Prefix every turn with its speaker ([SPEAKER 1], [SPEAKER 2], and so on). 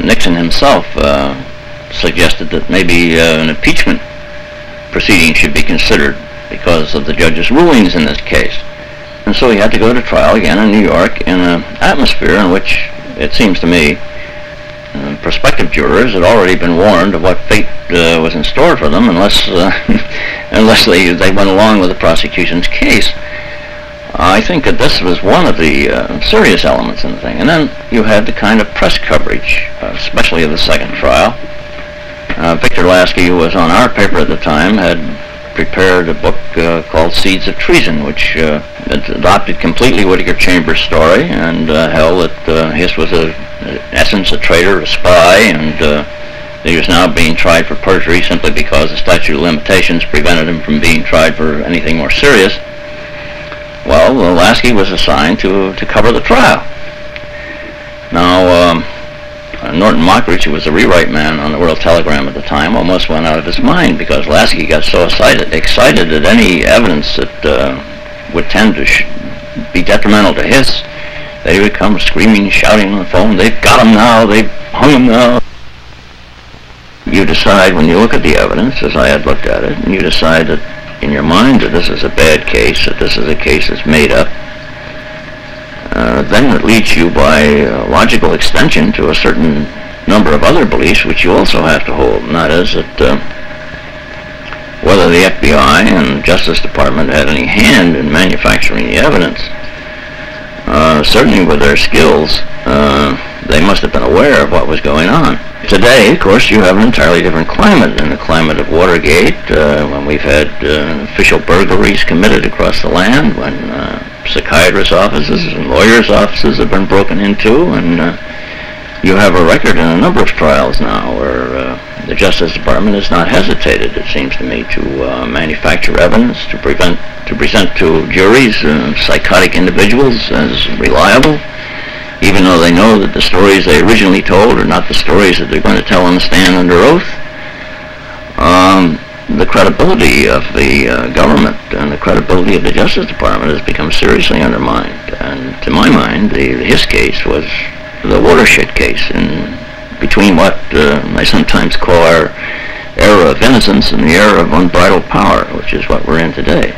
[SPEAKER 1] Nixon himself suggested that maybe an impeachment proceeding should be considered because of the judge's rulings in this case. And so he had to go to trial again in New York in an atmosphere in which, it seems to me, prospective jurors had already been warned of what fate was in store for them unless they went along with the prosecution's case. I think that this was one of the serious elements in the thing. And then you had the kind of press coverage, especially of the second trial. Victor Lasky, who was on our paper at the time, had prepared a book called Seeds of Treason, which adopted completely Whittaker Chambers' story and held that Hiss was, in essence, a traitor, a spy, and he was now being tried for perjury simply because the statute of limitations prevented him from being tried for anything more serious. Well, Lasky was assigned to cover the trial. Now, Norton Mockridge, who was the rewrite man on the World Telegram at the time, almost went out of his mind because Lasky got so excited at any evidence that would tend to be detrimental to Hiss that he would come screaming, shouting on the phone, "They've got him now! They've hung him now!" You decide, when you look at the evidence, as I had looked at it, and you decide that in your mind that this is a bad case, that this is a case that's made up, then it leads you by logical extension to a certain number of other beliefs which you also have to hold, and that is that whether the FBI and the Justice Department had any hand in manufacturing the evidence, certainly with their skills, they must have been aware of what was going on. Today, of course, you have an entirely different climate, in the climate of Watergate, when we've had official burglaries committed across the land, when psychiatrists' offices and lawyers' offices have been broken into, and you have a record in a number of trials now where the Justice Department has not hesitated, it seems to me, to manufacture evidence, to present to juries psychotic individuals as reliable, even though they know that the stories they originally told are not the stories that they're going to tell on the stand under oath. The credibility of the government and the credibility of the Justice Department has become seriously undermined. And to my mind, his case was the watershed case in between what I sometimes call our era of innocence and the era of unbridled power, which is what we're in today.